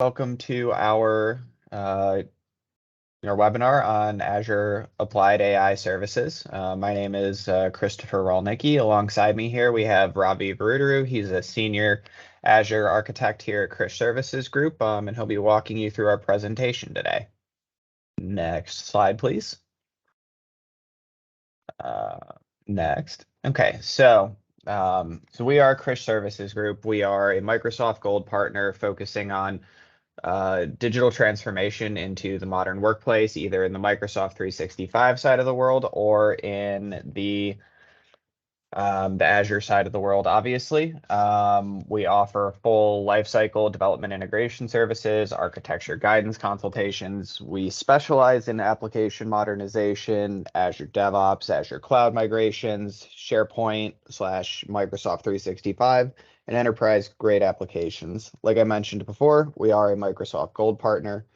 Welcome to our webinar on Azure Applied AI Services. My name is Christopher Rolnicki. Alongside me here, we have Ravi Varuduru. He's a senior Azure architect here at Krish Services Group, and he'll be walking you through our presentation today. Next slide, please. Next. Okay, so we are Krish Services Group. We are a Microsoft Gold partner focusing on digital transformation into the modern workplace, either in the Microsoft 365 side of the world or in the Azure side of the world, obviously. We offer full lifecycle development integration services, architecture guidance consultations. We specialize in application modernization, Azure DevOps, Azure cloud migrations, SharePoint / Microsoft 365, and enterprise grade applications. Like I mentioned before, we are a Microsoft Gold partner.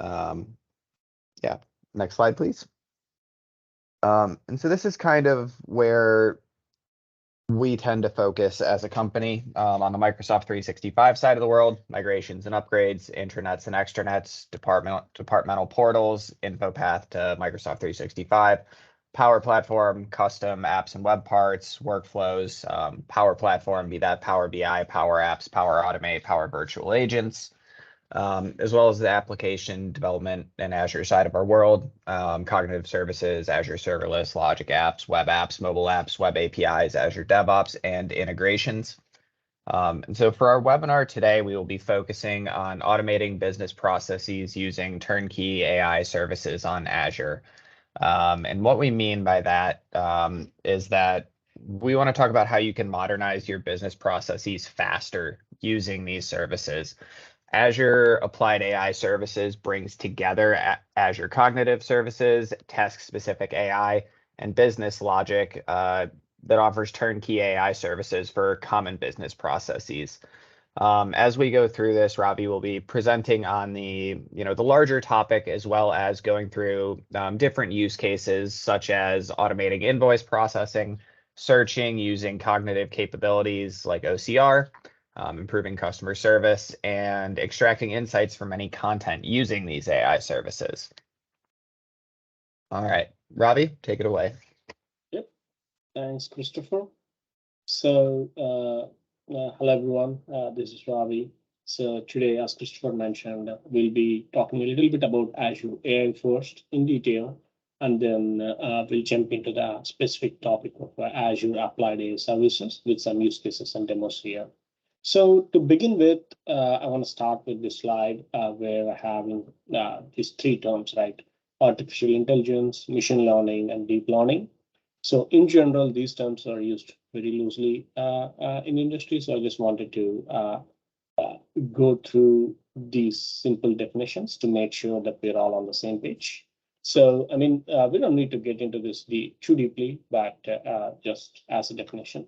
Yeah, next slide, please. And so this is kind of where we tend to focus as a company on the Microsoft 365 side of the world: migrations and upgrades, intranets and extranets, departmental portals, InfoPath to Microsoft 365, Power Platform, custom apps and web parts, workflows, Power Platform, be that Power BI, Power Apps, Power Automate, Power Virtual Agents, as well as the application development and Azure side of our world, Cognitive Services, Azure Serverless, Logic Apps, Web Apps, Mobile Apps, Web APIs, Azure DevOps, and integrations. And so for our webinar today, we will be focusing on automating business processes using turnkey AI services on Azure. And what we mean by that is that we want to talk about how you can modernize your business processes faster using these services. Azure Applied AI Services brings together Azure Cognitive Services, task-specific AI, and business logic that offers turnkey AI services for common business processes. As we go through this, Ravi will be presenting on the larger topic, as well as going through different use cases, such as automating invoice processing, searching using cognitive capabilities like OCR, improving customer service, and extracting insights from any content using these AI services. All right, Ravi, take it away. Yep, thanks, Christopher. So, hello everyone, this is Ravi. So today, as Christopher mentioned, we'll be talking a little bit about Azure AI first in detail, and then we'll jump into the specific topic of Azure Applied AI Services with some use cases and demos here. So to begin with, I want to start with this slide where I have these three terms, right? Artificial intelligence, machine learning, and deep learning. So in general, these terms are used very loosely in industry. So I just wanted to go through these simple definitions to make sure that we're all on the same page. So, I mean, we don't need to get into this too deeply, but just as a definition.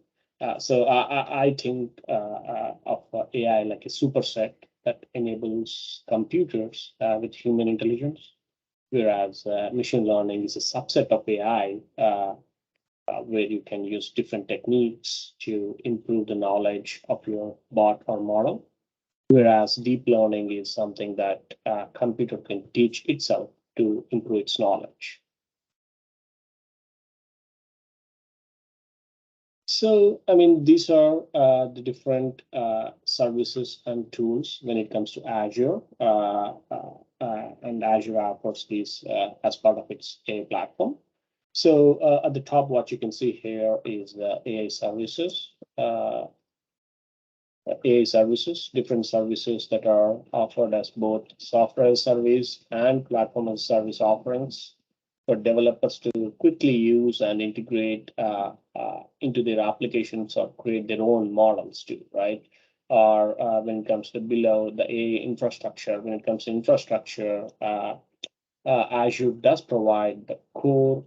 So I think of AI like a superset that enables computers with human intelligence, whereas machine learning is a subset of AI where you can use different techniques to improve the knowledge of your bot or model, whereas deep learning is something that a computer can teach itself to improve its knowledge. So, I mean, these are the different services and tools when it comes to Azure, and Azure offers these as part of its AI platform. So at the top, what you can see here is the AI services. AI services, different services that are offered as both software as a service and platform as a service offerings for developers to quickly use and integrate into their applications or create their own models too, right? Or when it comes to below the AI infrastructure, when it comes to infrastructure, Azure does provide the core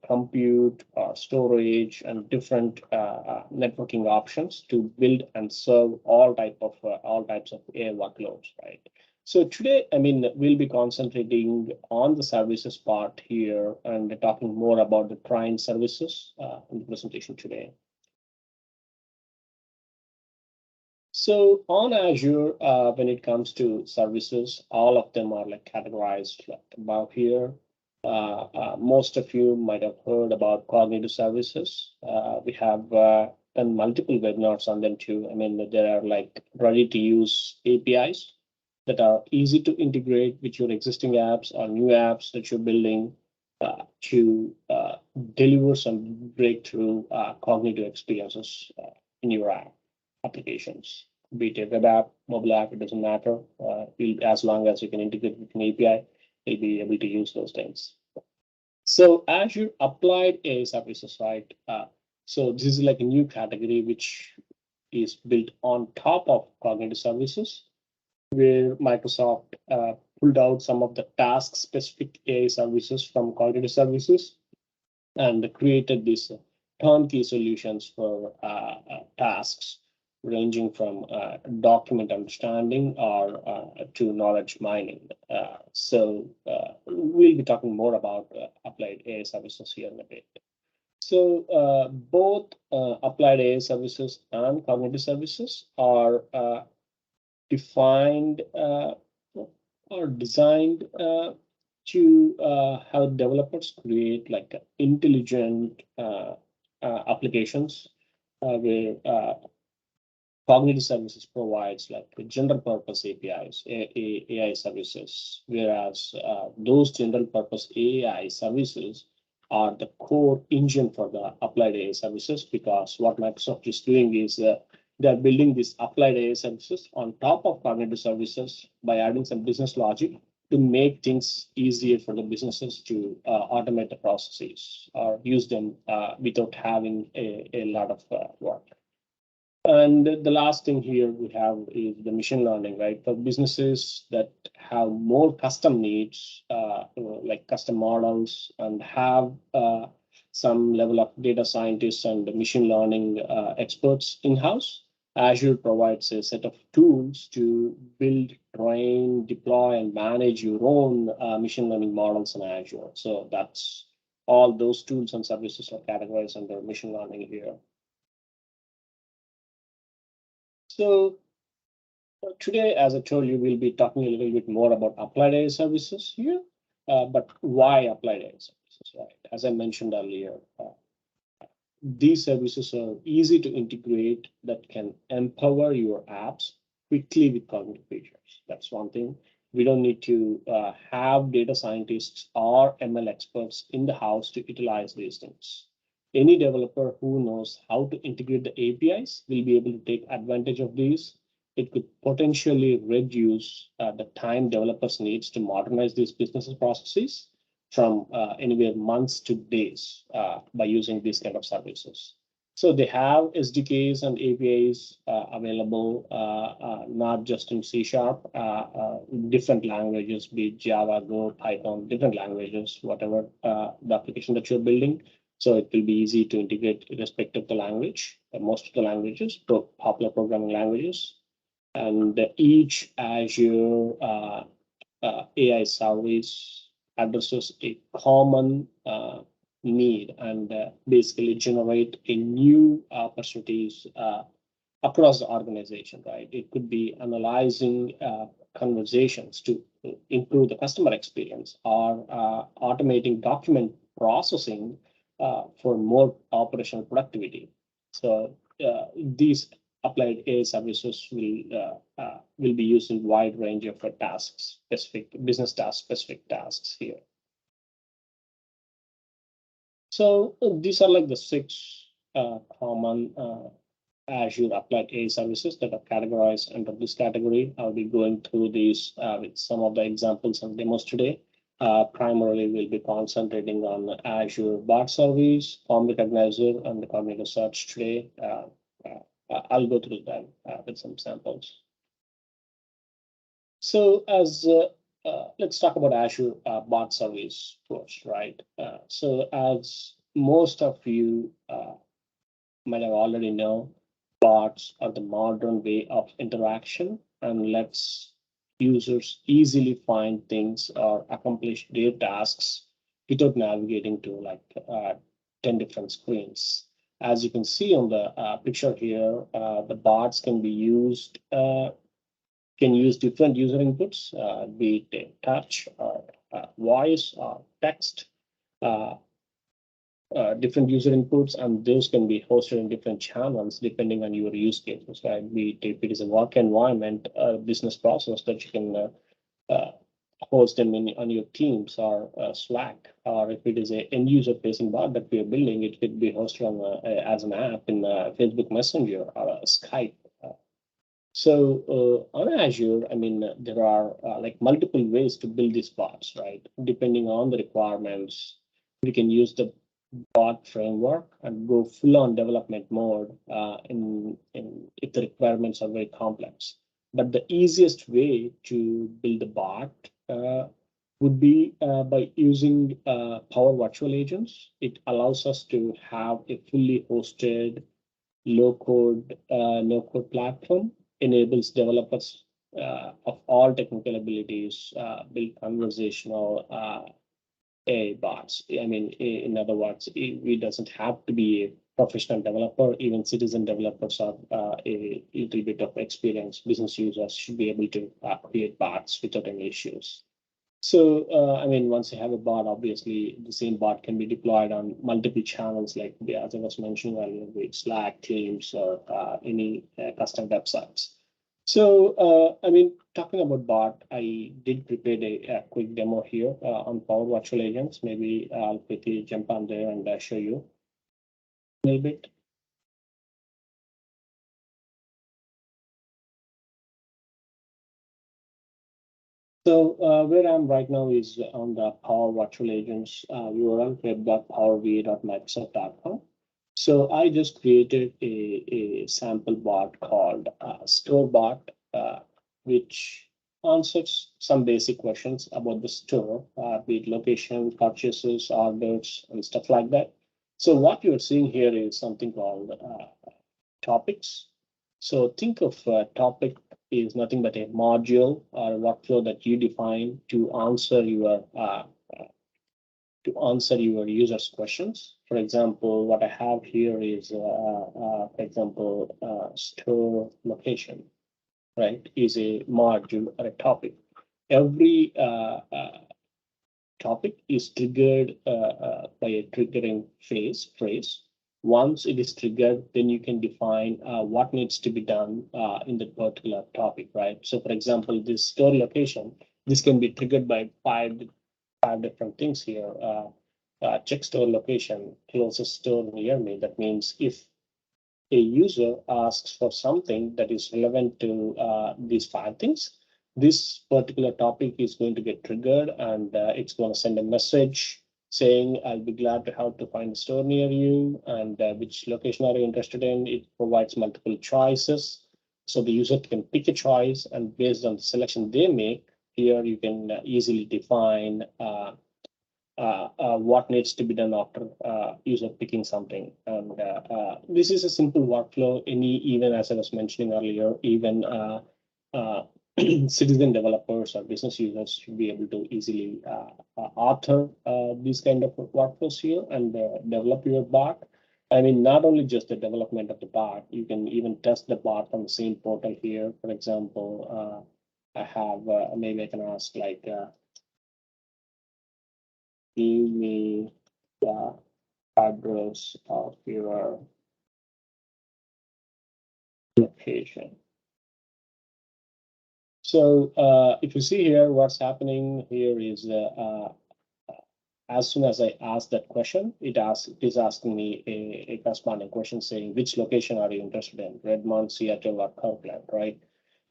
compute or storage and different networking options to build and serve all types of AI workloads, right? So today, I mean, we'll be concentrating on the services part here and talking more about the client services in the presentation today. So on Azure, when it comes to services, all of them are like categorized like above here. Most of you might have heard about cognitive services. We have done multiple webinars on them too. I mean, there are like ready-to-use APIs that are easy to integrate with your existing apps or new apps that you're building to deliver some breakthrough cognitive experiences in your applications, be it a web app, mobile app, it doesn't matter. As long as you can integrate with an API, you'll be able to use those things. So Azure Applied AI Services, right? So this is like a new category which is built on top of cognitive services, where Microsoft pulled out some of the task-specific AI services from cognitive services and created these turnkey solutions for tasks ranging from document understanding or to knowledge mining. We'll be talking more about applied AI services here in a bit. So both applied AI services and cognitive services are defined or designed to help developers create like intelligent applications where cognitive services provides like general purpose APIs, AI services, whereas those general purpose AI services are the core engine for the applied AI services, because what Microsoft is doing is they're building these applied AI services on top of cognitive services by adding some business logic to make things easier for the businesses to automate the processes or use them without having a lot of work. And the last thing here we have is the machine learning, right? For businesses that have more custom needs, like custom models, and have some level of data scientists and machine learning experts in-house, Azure provides a set of tools to build, train, deploy, and manage your own machine learning models in Azure. So that's all those tools and services are categorized under machine learning here. So today, as I told you, we'll be talking a little bit more about applied AI services here. But why applied AI services, right? As I mentioned earlier, these services are easy to integrate that can empower your apps quickly with cognitive features. That's one thing. We don't need to have data scientists or ML experts in the house to utilize these things. Any developer who knows how to integrate the APIs will be able to take advantage of these. It could potentially reduce the time developers needs to modernize these business processes from anywhere months to days by using these kind of services. So they have SDKs and APIs available, not just in C#, different languages, be it Java, Go, Python, different languages, whatever the application that you're building. So it will be easy to integrate irrespective of the language, most of the languages, popular programming languages. And each Azure AI service addresses a common need and basically generate a new opportunities across the organization, right? It could be analyzing conversations to improve the customer experience, or automating document processing for more operational productivity. So these applied AI services will be used in wide range of tasks, specific business task specific tasks here. So these are like the 6 common Azure Applied AI Services that are categorized under this category. I'll be going through these with some of the examples and demos today. Primarily, we'll be concentrating on Azure Bot Service, Form Recognizer, and the Cognitive Search today. I'll go through them with some samples. So let's talk about Azure Bot Service first, right? So as most of you might have already know, bots are the modern way of interaction and lets users easily find things or accomplish their tasks without navigating to like 10 different screens. as you can see on the picture here, the bots can be used, can use different user inputs, be it touch or voice or text, different user inputs, and those can be hosted in different channels depending on your use cases, right? Be it if it is a work environment, a business process that you can host them on your Teams or Slack, or if it is an end user facing bot that we are building, it could be hosted on as an app in Facebook Messenger or Skype. So on Azure, I mean, there are like multiple ways to build these bots, right? Depending on the requirements, we can use the bot framework and go full on development mode in if the requirements are very complex. But the easiest way to build a bot would be by using Power Virtual Agents. It allows us to have a fully hosted low code, no code platform, enables developers of all technical abilities build conversational AI bots. I mean, in other words, it doesn't have to be a professional developer. Even citizen developers have a little bit of experience. Business users should be able to create bots without any issues. So, I mean, once you have a bot, obviously the same bot can be deployed on multiple channels, like as I was mentioning earlier, with Slack, Teams, or any custom websites. So, I mean, talking about bot, I did prepare a quick demo here on Power Virtual Agents. Maybe I'll quickly jump on there and show you a little bit. So where I'm right now is on the Power Virtual Agents URL, web.powerva.microsoft.com. So I just created a sample bot called Store Bot, which answers some basic questions about the store, be it location, purchases, orders, and stuff like that. So what you're seeing here is something called topics. So think of a topic is nothing but a module or a workflow that you define to answer your users' questions. For example, what I have here is, for example, store location, right? Is a module or a topic. Every topic is triggered by a triggering phrase. Once it is triggered, then you can define what needs to be done in that particular topic, right? So for example, this store location, this can be triggered by five different things here. Check store location, closest store near me. That means if a user asks for something that is relevant to these five things, this particular topic is going to get triggered, and it's going to send a message saying, I'll be glad to help to find a store near you, and which location are you interested in. It provides multiple choices. So the user can pick a choice, and based on the selection they make, here you can easily define what needs to be done after user picking something. And this is a simple workflow. Even as I was mentioning earlier, even citizen developers or business users should be able to easily author these kind of workflows here and develop your bot. I mean, not only just the development of the bot, you can even test the bot on the same portal here. For example, I have, maybe I can ask like, give me the address of your location. So if you see here, what's happening here is as soon as I ask that question, it is asking me a corresponding question saying, which location are you interested in? Redmond, Seattle, or Kirkland, right?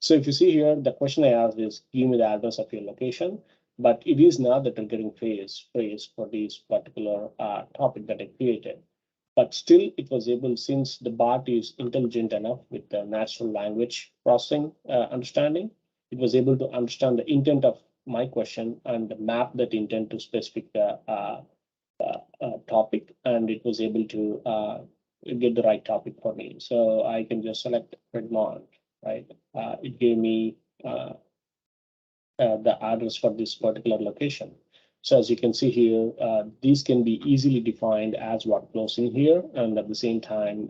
So if you see here, the question I asked is, give me the address of your location, but it is not the triggering phrase for this particular topic that I created. But still, it was able, since the bot is intelligent enough with the natural language processing understanding, it was able to understand the intent of my question and map that intent to specific topic, and it was able to get the right topic for me. So I can just select Redmond, right? It gave me the address for this particular location. So as you can see here, these can be easily defined as workflows in here, and at the same time,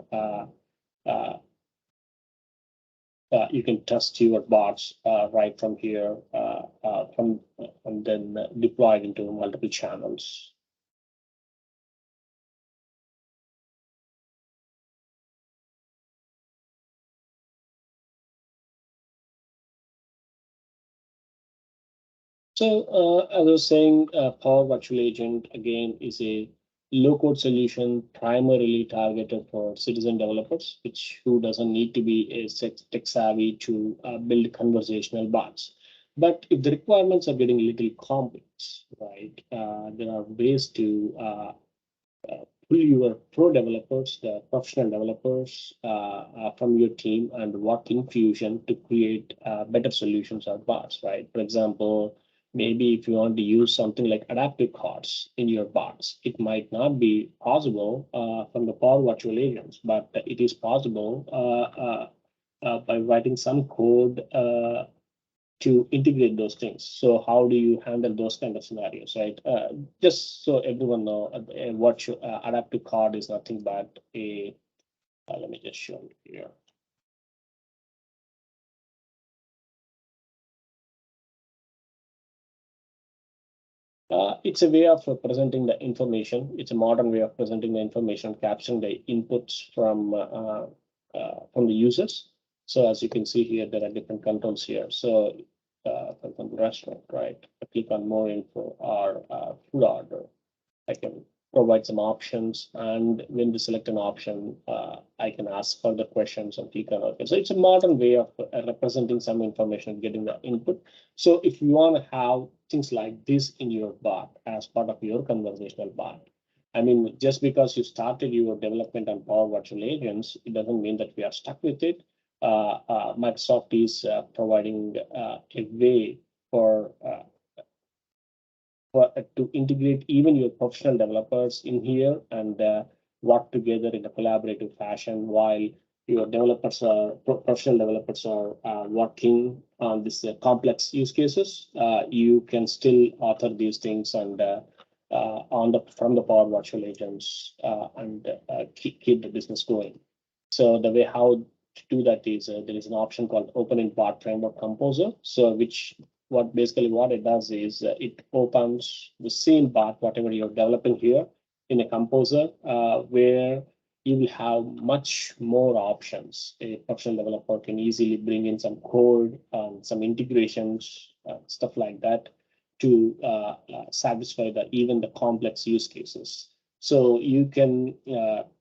you can test your bots right from here, and then deploy it into multiple channels. So as I was saying, Power Virtual Agent again is a low-code solution primarily targeted for citizen developers, which who doesn't need to be a tech savvy to build conversational bots. But if the requirements are getting a little complex, right, there are ways to pull your pro developers, the professional developers from your team and work in fusion to create better solutions or bots, right? For example, maybe if you want to use something like adaptive cards in your bots, it might not be possible from the Power Virtual Agents, but it is possible by writing some code to integrate those things. So how do you handle those kind of scenarios, right? Just so everyone know, what adaptive card is nothing but a, let me just show you here. It's a way of presenting the information. It's a modern way of presenting the information, capturing the inputs from the users. So as you can see here, there are different controls here. So for example, restaurant, right? I click on more info or food order. I can provide some options, and when we select an option, I can ask further questions and click on OK. So it's a modern way of representing some information, getting the input. So if you want to have things like this in your bot as part of your conversational bot, I mean, just because you started your development on Power Virtual Agents, it doesn't mean that we are stuck with it. Microsoft is providing a way for to integrate even your professional developers in here and work together in a collaborative fashion while your developers are professional developers are working on this complex use cases. You can still author these things and from the Power Virtual Agents and keep the business going. So the way how to do that is there is an option called Open in Bot Framework Composer. So which what it does is it opens the same bot, whatever you're developing here in a composer, where you will have much more options. A professional developer can easily bring in some code, some integrations, stuff like that to satisfy even the complex use cases. So you can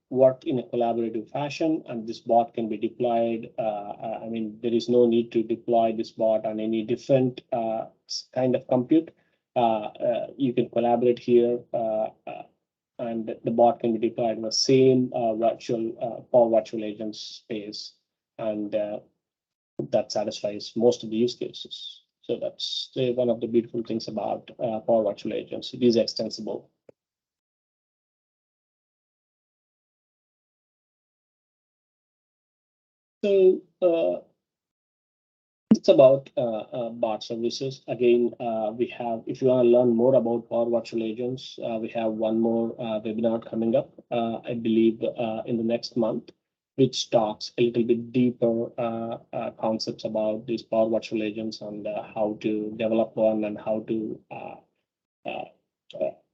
work in a collaborative fashion, and this bot can be deployed. I mean, there is no need to deploy this bot on any different kind of compute. You can collaborate here, and the bot can be deployed in the same Power Virtual Agent space, and that satisfies most of the use cases. So that's one of the beautiful things about Power Virtual Agents. It is extensible. So it's about bot services. Again, we have, if you want to learn more about Power Virtual Agents, we have one more webinar coming up, I believe, in the next month, which talks a little bit deeper concepts about these Power Virtual Agents and how to develop one and how to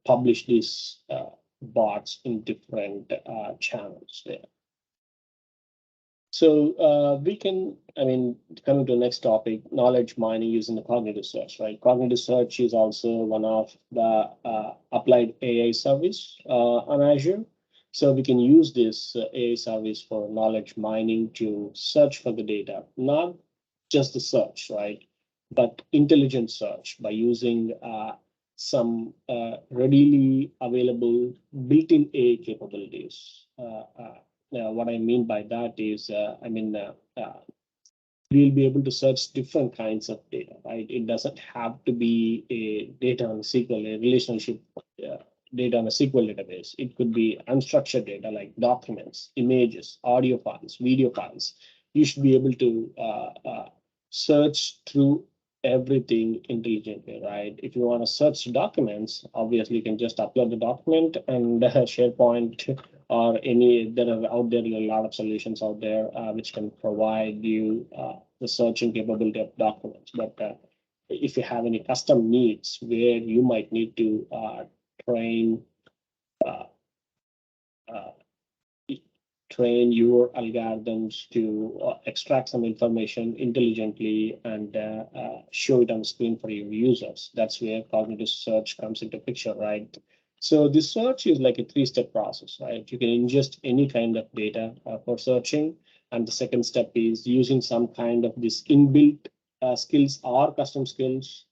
publish these bots in different channels there. So we can, I mean, coming to the next topic, knowledge mining using the cognitive search, right? Cognitive search is also one of the applied AI service on Azure. So we can use this AI service for knowledge mining to search for the data, not just the search, right? But intelligent search by using some readily available built-in AI capabilities. What I mean by that is, we'll be able to search different kinds of data, right? It doesn't have to be a data on SQL, a relationship data on a SQL database. It could be unstructured data like documents, images, audio files, video files. You should be able to search through everything intelligently, right? If you want to search documents, obviously you can just upload the document and SharePoint or there are out there a lot of solutions out there which can provide you the searching capability of documents. But if you have any custom needs where you might need to train uh, uh, train your algorithms to extract some information intelligently and show it on screen for your users. That's where cognitive search comes into picture, right? So this search is like a three-step process, right? You can ingest any kind of data for searching. And the second step is using some kind of this inbuilt skills or custom skills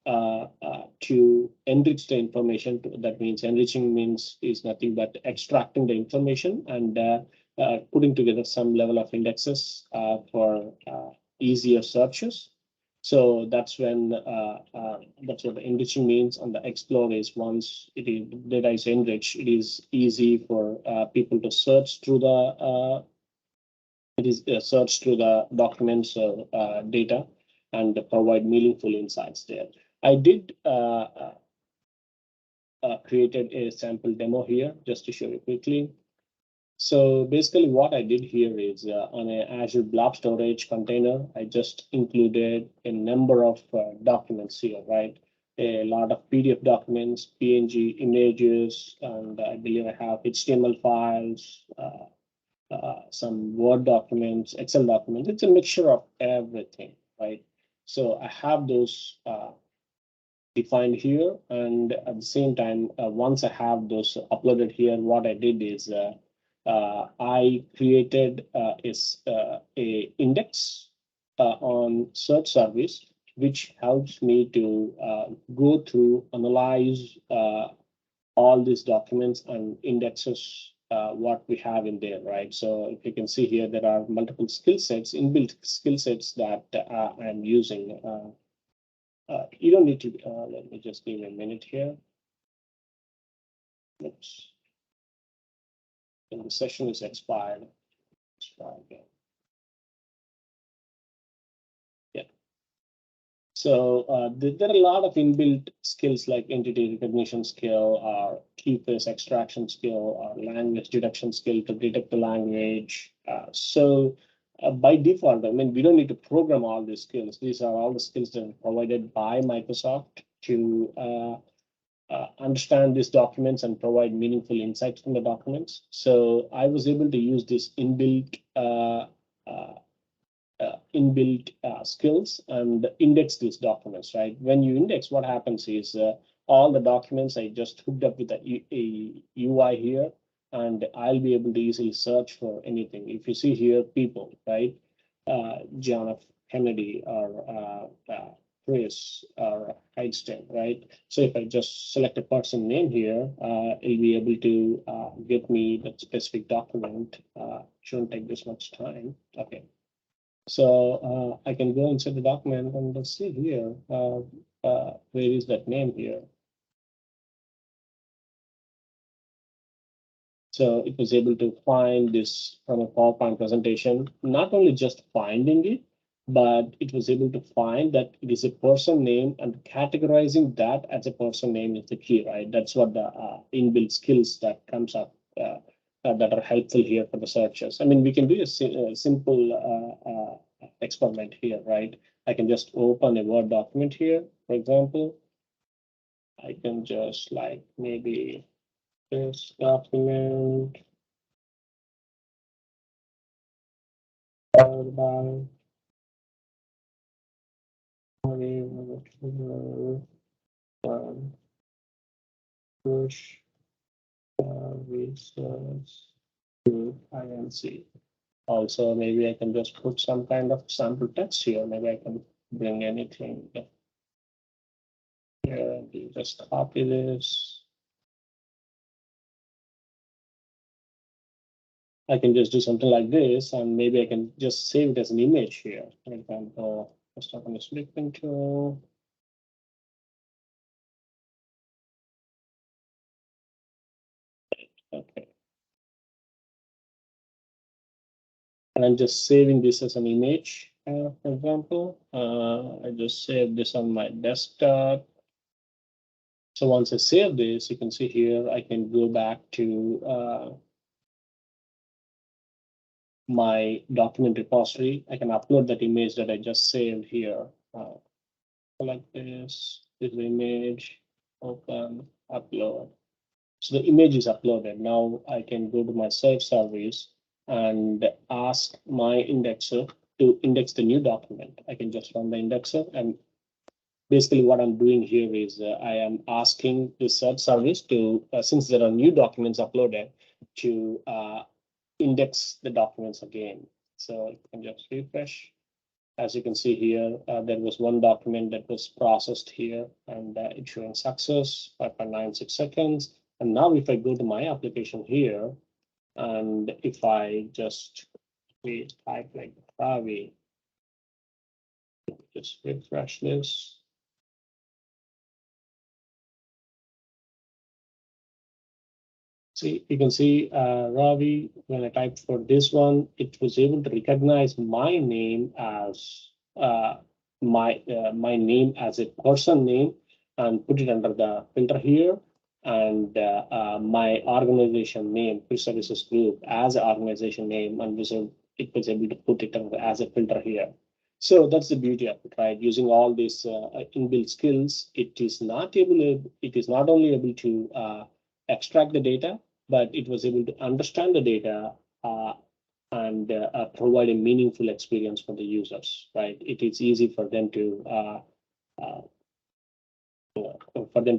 to enrich the information. That means enriching means is nothing but extracting the information and putting together some level of indexes for easier searches. So that's that's what the enriching means. And the explore is once data is enriched, it is easy for people to search through the documents or data and provide meaningful insights there. I did created a sample demo here just to show you quickly. So basically what I did here is on an Azure blob storage container, I just included a number of documents here, right? A lot of PDF documents, PNG images, and I believe I have HTML files, some Word documents, Excel documents. It's a mixture of everything, right? So I have those defined here. And at the same time, once I have those uploaded here, what I did is I created a index on search service, which helps me to go through, analyze all these documents and indexes what we have in there, right? So if you can see here, there are multiple skill sets, inbuilt skill sets that I'm using. You don't need to, let me just give a minute here. Oops. And the session is expired. Let's try again. Yeah. So there are a lot of inbuilt skills like entity recognition skill, or key phrase extraction skill, or language detection skill to detect the language. By default, I mean, we don't need to program all these skills. These are all the skills that are provided by Microsoft to understand these documents and provide meaningful insights from the documents. So I was able to use this inbuilt skills and index these documents, right? When you index, what happens is all the documents I just hooked up with a UI here, and I'll be able to easily search for anything. If you see here, people, right? John F. Kennedy or Chris or Einstein, right? So if I just select a person name here, it'll be able to get me that specific document. Shouldn't take this much time. Okay. So I can go inside the document and let's see here, where is that name here? So it was able to find this from a PowerPoint presentation, not only just finding it, but it was able to find that it is a person name, and categorizing that as a person name is the key, right? That's what the inbuilt skills that comes up that are helpful here for the searchers. I mean, we can do a simple experiment here, right? I can just open a Word document here, for example. I can just like maybe this document followed by push resource to INC. Also, maybe I can just put some kind of sample text here. Maybe I can bring anything here. Just copy this. I can just do something like this, and maybe I can just save it as an image here. For example, let's talk on the sleeping tool. Okay. And I'm just saving this as an image. for example. I just saved this on my desktop. So once I save this, you can see here, I can go back to my document repository. I can upload that image that I just saved here. Select this image, open, upload. So the image is uploaded. Now I can go to my search service and ask my indexer to index the new document. I can just run the indexer, and basically what I'm doing here is I am asking the search service to, since there are new documents uploaded, to index the documents again. So I can just refresh. As you can see here, there was one document that was processed here, and it's showing success, 5.96 seconds. And now if I go to my application here, and if I just type like Ravi, just refresh this. See, you can see Ravi, when I typed for this one, it was able to recognize my name as my name as a person name and put it under the filter here, and my organization name, Fish Services Group, as an organization name, and it was able to put it as a filter here. So that's the beauty of it, right? Using all these inbuilt skills, it is not only able to extract the data, but it was able to understand the data and provide a meaningful experience for the users, right? It is easy for them to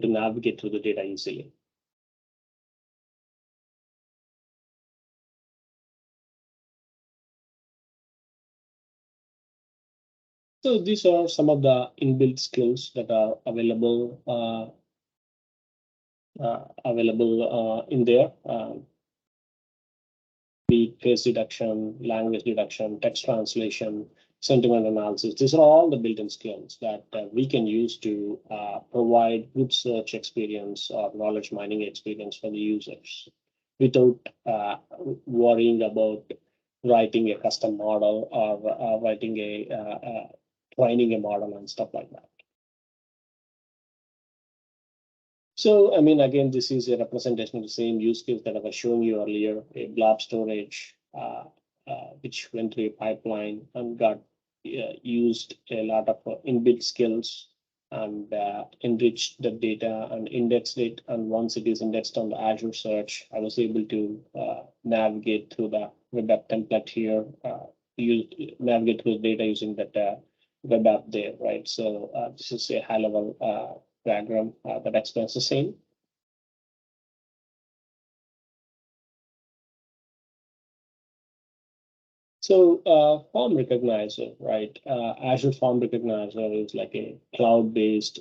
navigate through the data easily. So these are some of the inbuilt skills that are available in there. Be face detection, language detection, text translation, sentiment analysis. These are all the built-in skills that we can use to provide good search experience or knowledge mining experience for the users without worrying about writing a custom model or training a model and stuff like that. So, I mean, again, this is a representation of the same use case that I was showing you earlier, a blob storage, which went through a pipeline and got used a lot of inbuilt skills and enriched the data and indexed it. And once it is indexed on the Azure search, I was able to navigate through the web app template here, navigate through the data using that web app there, right? So this is a high level diagram that explains the same. So form recognizer, right? Azure Form Recognizer is like a cloud-based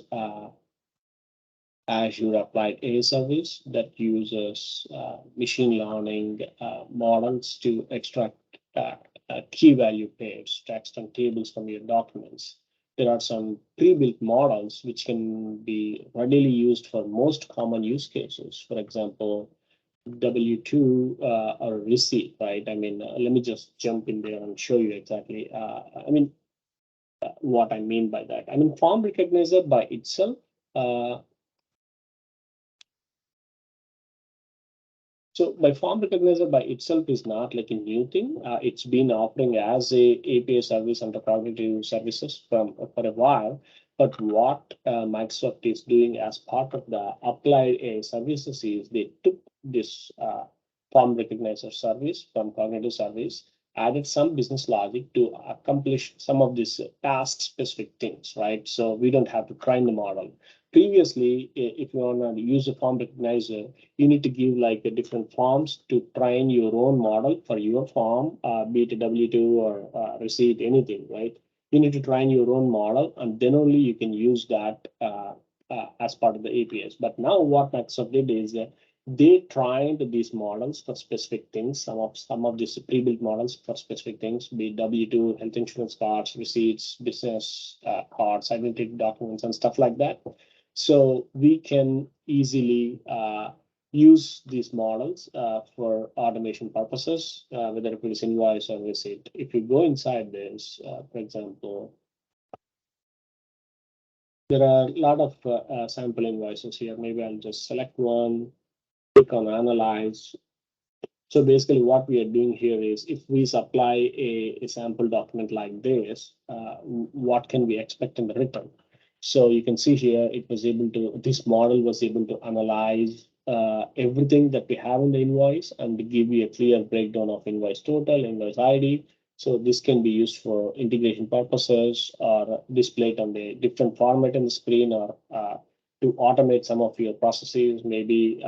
Azure Applied AI Service that uses machine learning models to extract key value pairs, text and tables from your documents. There are some pre-built models which can be readily used for most common use cases. For example, W2 or receipt, right? I mean, let me just jump in there and show you exactly. What I mean by that. I mean, form recognizer by itself. So by form recognizer by itself is not like a new thing. It's been offering as a API service under Cognitive Services for a while. But what Microsoft is doing as part of the Applied AI Services is they took this form recognizer service from Cognitive Service, added some business logic to accomplish some of these task-specific things, right? So we don't have to train the model. Previously, if you want to use a form recognizer, you need to give like a different forms to train your own model for your form, be it a W2 or receipt, anything, right? You need to train your own model, and then only you can use that as part of the APIs. But now what Microsoft did is they trained these models for specific things. Some of these pre-built models for specific things, be it W2, health insurance cards, receipts, business cards, identity documents, and stuff like that. So we can easily use these models for automation purposes, whether it is invoice or receipt. If you go inside this, for example, there are a lot of sample invoices here. Maybe I'll just select one, click on analyze. So basically what we are doing here is if we supply a sample document like this, what can we expect in the return? So you can see here, this model was able to analyze everything that we have in the invoice and give you a clear breakdown of invoice total, invoice ID. So this can be used for integration purposes or displayed on the different format in the screen, or to automate some of your processes. Maybe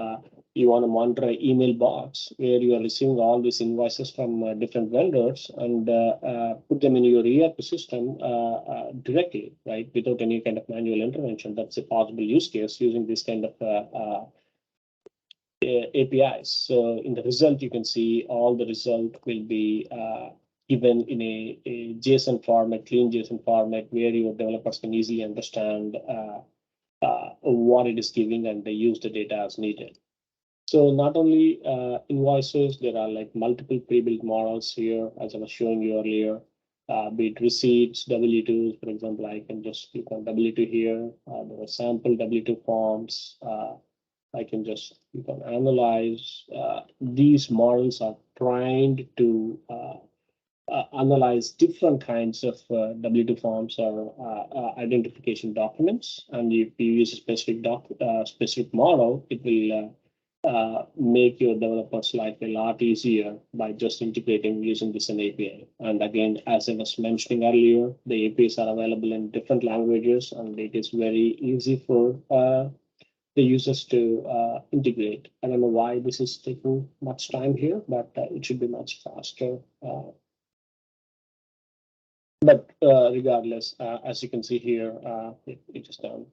you want to monitor an email box where you are receiving all these invoices from different vendors and put them in your ERP system directly, right, without any kind of manual intervention. That's a possible use case using this kind of APIs. So in the result, you can see all the result will be given in a JSON format, clean JSON format, where your developers can easily understand what it is giving and they use the data as needed. So not only invoices, there are like multiple pre-built models here, as I was showing you earlier, be it receipts, W2s. For example, I can just click on W2 here. There are sample W2 forms. I can just click on analyze. These models are trained to analyze different kinds of W2 forms or identification documents. And if you use a specific model, it will make your developers' life a lot easier by just integrating using this an API. And again, as I was mentioning earlier, the APIs are available in different languages, and it is very easy for the users to integrate. I don't know why this is taking much time here, but it should be much faster. But regardless, as you can see here, it is done.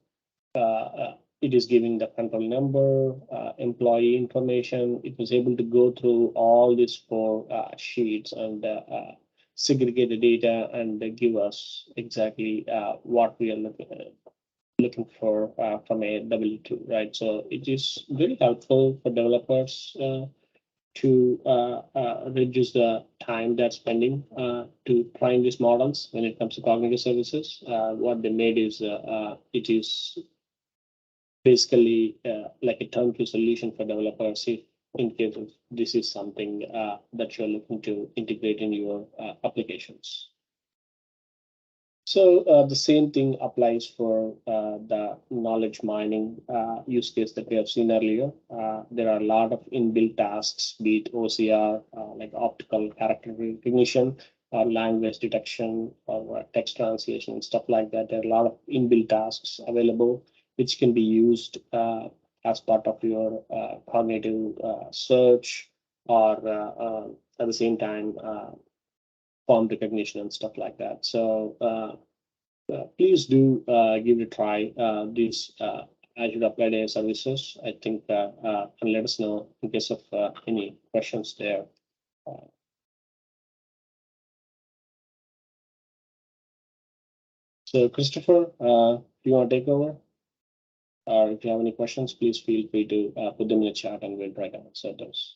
It is giving the control number, employee information. It was able to go through all these 4 sheets and segregate the data and give us exactly what we are looking for from a W2, right? So it is very helpful for developers to reduce the time they're spending to train these models when it comes to cognitive services. What they made is it is basically like a turnkey solution for developers if in case of this is something that you're looking to integrate in your applications. So the same thing applies for the knowledge mining use case that we have seen earlier. There are a lot of inbuilt tasks, be it OCR, like optical character recognition, or language detection, or text translation, stuff like that. There are a lot of inbuilt tasks available, which can be used as part of your cognitive search, or at the same time, form recognition and stuff like that. So please do give it a try. These Azure Applied AI Services, I think, and let us know in case of any questions there. So Christopher, do you want to take over? Or if you have any questions, please feel free to put them in the chat and we'll try to answer those.